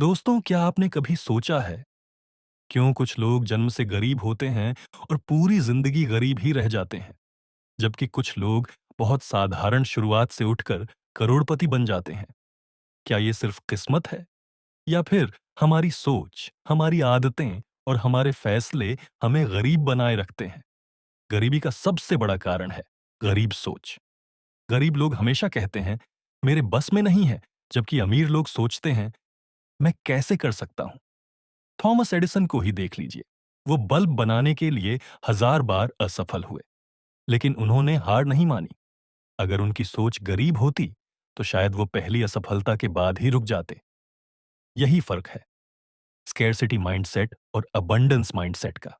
दोस्तों, क्या आपने कभी सोचा है क्यों कुछ लोग जन्म से गरीब होते हैं और पूरी जिंदगी गरीब ही रह जाते हैं, जबकि कुछ लोग बहुत साधारण शुरुआत से उठकर करोड़पति बन जाते हैं? क्या ये सिर्फ किस्मत है या फिर हमारी सोच, हमारी आदतें और हमारे फैसले हमें गरीब बनाए रखते हैं? गरीबी का सबसे बड़ा कारण है गरीब सोच। गरीब लोग हमेशा कहते हैं, मेरे बस में नहीं है, जबकि अमीर लोग सोचते हैं, मैं कैसे कर सकता हूं? थॉमस एडिसन को ही देख लीजिए। वो बल्ब बनाने के लिए हजार बार असफल हुए, लेकिन उन्होंने हार नहीं मानी। अगर उनकी सोच गरीब होती, तो शायद वो पहली असफलता के बाद ही रुक जाते। यही फर्क है स्कैरसिटी माइंडसेट और अबंडेंस माइंडसेट का।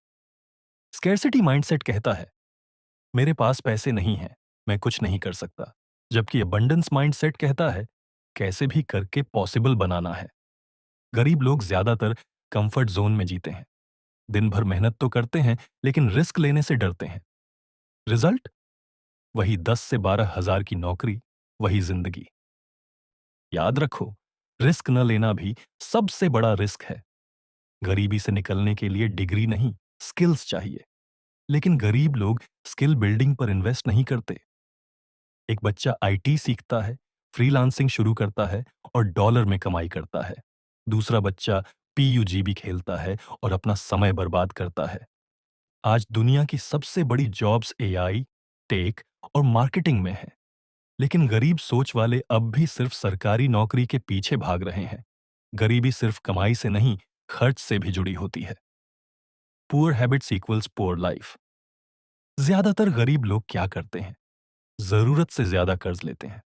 स्कैरसिटी माइंडसेट कहता है, मेरे पास पैसे नहीं हैं, मैं कुछ नहीं कर सकता। जबकि अबंडेंस माइंडसेट कहता है, कैसे भी करके पॉसिबल बनाना है। गरीब लोग ज्यादातर कंफर्ट जोन में जीते हैं। दिन भर मेहनत तो करते हैं, लेकिन रिस्क लेने से डरते हैं। रिजल्ट? वही 10 से 12 हजार की नौकरी, वही जिंदगी। याद रखो, रिस्क न लेना भी सबसे बड़ा रिस्क है। गरीबी से निकलने के लिए डिग्री नहीं, स्किल्स चाहिए। लेकिन गरीब लोग स्किल बिल्डिंग पर इन्वेस्ट नहीं करते। एक बच्चा आईटी सीखता है, फ्रीलांसिंग शुरू करता है और डॉलर में कमाई करता है। दूसरा बच्चा पीयूजीबी खेलता है और अपना समय बर्बाद करता है। आज दुनिया की सबसे बड़ी जॉब्स एआई, टेक और मार्केटिंग में हैं, लेकिन गरीब सोच वाले अब भी सिर्फ सरकारी नौकरी के पीछे भाग रहे हैं। गरीबी सिर्फ कमाई से नहीं, खर्च से भी जुड़ी होती है। Poor habits equals poor life. ज्यादातर गरीब लोग क्या करते हैं? जरूरत से ज्यादा कर्ज लेते हैं,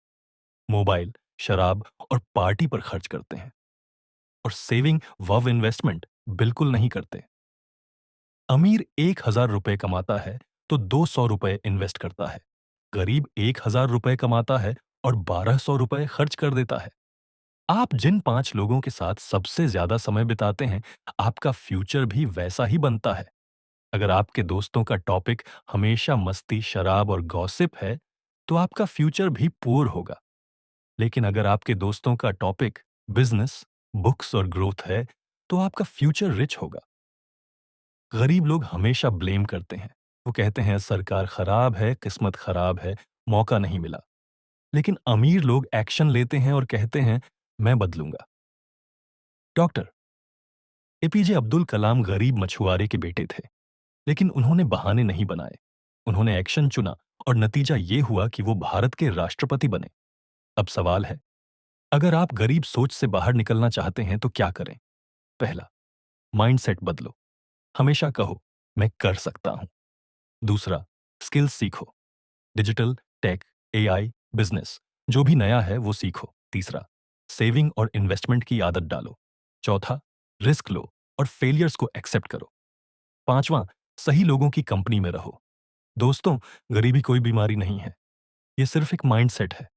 मोबाइल, शराब और पार्टी पर खर्च करते हैं, और सेविंग वव इन्वेस्टमेंट बिल्कुल नहीं करते। अमीर 1,000 रुपए कमाता है तो 200 रुपए इन्वेस्ट करता है। गरीब 1,000 रुपए कमाता है और 1,200 रुपए खर्च कर देता है। आप जिन 5 लोगों के साथ सबसे ज्यादा समय बिताते हैं, आपका फ्यूचर भी वैसा ही बनता है। अगर आपके दोस्तों का टॉपिक हमेशा मस्ती, शराब और गॉसिप है, तो आपका फ्यूचर भी पुअर होगा। लेकिन अगर आपके दोस्तों का टॉपिक बिजनेस, बुक्स और ग्रोथ है, तो आपका फ्यूचर रिच होगा। गरीब लोग हमेशा ब्लेम करते हैं। वो कहते हैं, सरकार खराब है, किस्मत खराब है, मौका नहीं मिला। लेकिन अमीर लोग एक्शन लेते हैं और कहते हैं, मैं बदलूंगा। डॉक्टर एपीजे अब्दुल कलाम गरीब मछुआरे के बेटे थे, लेकिन उन्होंने बहाने नहीं बनाए। उन्होंने एक्शन चुना और नतीजा ये हुआ कि वो भारत के राष्ट्रपति बने। अब सवाल है, अगर आप गरीब सोच से बाहर निकलना चाहते हैं तो क्या करें? पहला, माइंडसेट बदलो। हमेशा कहो, मैं कर सकता हूं। दूसरा, स्किल्स सीखो। डिजिटल, टेक, एआई, बिजनेस, जो भी नया है वो सीखो। तीसरा, सेविंग और इन्वेस्टमेंट की आदत डालो। चौथा, रिस्क लो और फेलियर्स को एक्सेप्ट करो। पांचवा, सही लोगों की कंपनी में रहो। दोस्तों, गरीबी कोई बीमारी नहीं है, ये सिर्फ एक माइंडसेट है।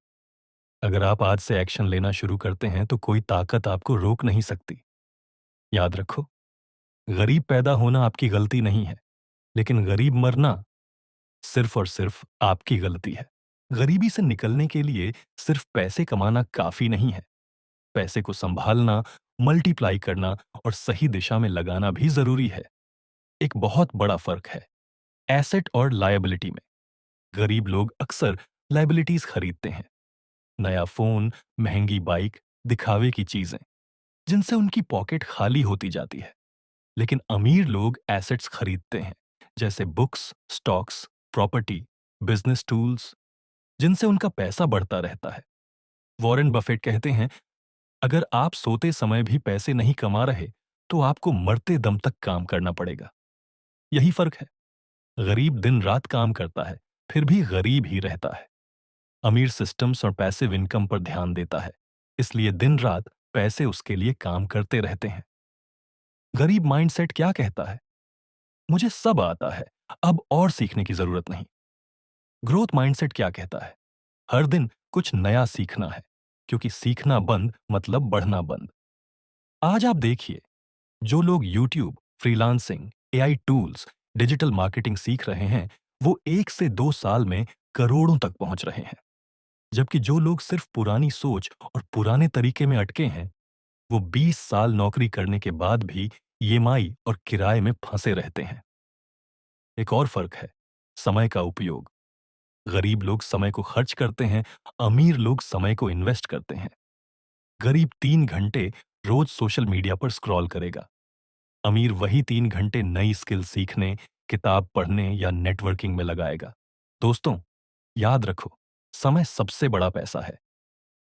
अगर आप आज से एक्शन लेना शुरू करते हैं तो कोई ताकत आपको रोक नहीं सकती। याद रखो, गरीब पैदा होना आपकी गलती नहीं है, लेकिन गरीब मरना सिर्फ और सिर्फ आपकी गलती है। गरीबी से निकलने के लिए सिर्फ पैसे कमाना काफी नहीं है। पैसे को संभालना, मल्टीप्लाई करना और सही दिशा में लगाना भी जरूरी है। एक बहुत बड़ा फर्क है एसेट और लायबिलिटी में। गरीब लोग अक्सर लायबिलिटीज खरीदते हैं, नया फोन, महंगी बाइक, दिखावे की चीजें, जिनसे उनकी पॉकेट खाली होती जाती है। लेकिन अमीर लोग एसेट्स खरीदते हैं, जैसे books, stocks, property, business tools, जिनसे उनका पैसा बढ़ता रहता है। वॉरेन बफेट कहते हैं, अगर आप सोते समय भी पैसे नहीं कमा रहे, तो आपको मरते दम तक काम करना पड़ेगा। यही फर्क है। गरीब दिन रात काम करता है, फिर भी गरीब ही रहता है। अमीर सिस्टम्स और पैसिव इनकम पर ध्यान देता है, इसलिए दिन रात पैसे उसके लिए काम करते रहते हैं। गरीब माइंडसेट क्या कहता है? मुझे सब आता है, अब और सीखने की जरूरत नहीं। ग्रोथ माइंडसेट क्या कहता है? हर दिन कुछ नया सीखना है, क्योंकि सीखना बंद मतलब बढ़ना बंद। आज आप देखिए, जो लोग YouTube, freelancing, AI tools, digital marketing सीख रहे हैं, वो 1 से 2 साल में करोड़ों तक पहुंच रहे हैं। जबकि जो लोग सिर्फ पुरानी सोच और पुराने तरीके में अटके हैं, वो 20 साल नौकरी करने के बाद भी ईएमआई और किराए में फंसे रहते हैं। एक और फर्क है समय का उपयोग। गरीब लोग समय को खर्च करते हैं, अमीर लोग समय को इन्वेस्ट करते हैं। गरीब 3 घंटे रोज सोशल मीडिया पर स्क्रॉल करेगा, अमीर वही 3 घंटे नई स्किल सीखने, किताब पढ़ने या नेटवर्किंग में लगाएगा। दोस्तों, याद रखो, समय सबसे बड़ा पैसा है।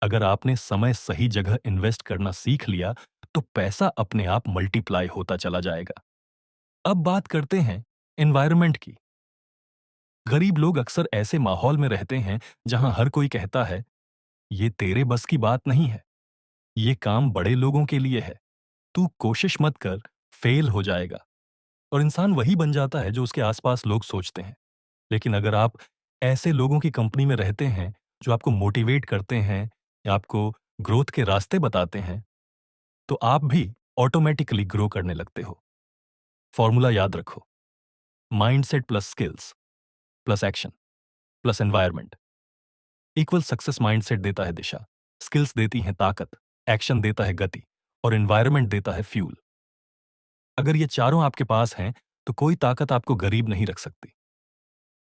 अगर आपने समय सही जगह इन्वेस्ट करना सीख लिया, तो पैसा अपने आप मल्टीप्लाई होता चला जाएगा। अब बात करते हैं एनवायरनमेंट की। गरीब लोग अक्सर ऐसे माहौल में रहते हैं जहां हर कोई कहता है, ये तेरे बस की बात नहीं है, ये काम बड़े लोगों के लिए है, तू कोशिश मत कर, फेल हो जाएगा। और इंसान वही बन जाता है जो उसके आसपास लोग सोचते हैं। लेकिन अगर आप ऐसे लोगों की कंपनी में रहते हैं जो आपको मोटिवेट करते हैं या आपको ग्रोथ के रास्ते बताते हैं, तो आप भी ऑटोमेटिकली ग्रो करने लगते हो। फॉर्मूला याद रखो, mindset plus skills plus action plus environment equal success. Mindset देता है दिशा, स्किल्स देती हैं ताकत, एक्शन देता है गति और एनवायरनमेंट देता है फ्यूल। अगर ये चारों आपके पास हैं, तो कोई ताकत आपको गरीब नहीं रख सकती।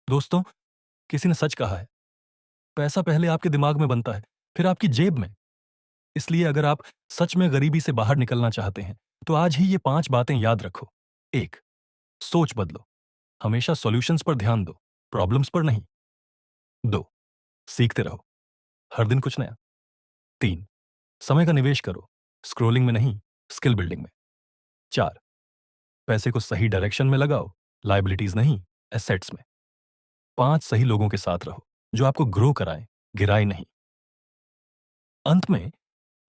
दोस्तों, किसी ने सच कहा है, पैसा पहले आपके दिमाग में बनता है, फिर आपकी जेब में। इसलिए अगर आप सच में गरीबी से बाहर निकलना चाहते हैं, तो आज ही ये 5 बातें याद रखो। 1. सोच बदलो, हमेशा सॉल्यूशंस पर ध्यान दो, प्रॉब्लम्स पर नहीं। 2. सीखते रहो, हर दिन कुछ नया। 3. समय का निवेश करो, स्क्रॉलिंग में नहीं, स्किल बिल्डिंग में। 4. पैसे को सही डायरेक्शन में लगाओ, लायबिलिटीज नहीं, एसेट्स में। 5. सही लोगों के साथ रहो, जो आपको ग्रो कराएं, गिराए नहीं। अंत में,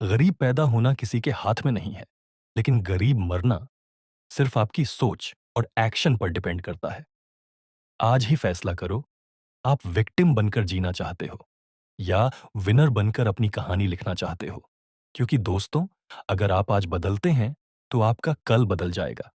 गरीब पैदा होना किसी के हाथ में नहीं है, लेकिन गरीब मरना सिर्फ आपकी सोच और एक्शन पर डिपेंड करता है। आज ही फैसला करो, आप विक्टिम बनकर जीना चाहते हो या विनर बनकर अपनी कहानी लिखना चाहते हो। क्योंकि दोस्तों, अगर आप आज बदलते हैं, तो आपका कल बदल जाएगा।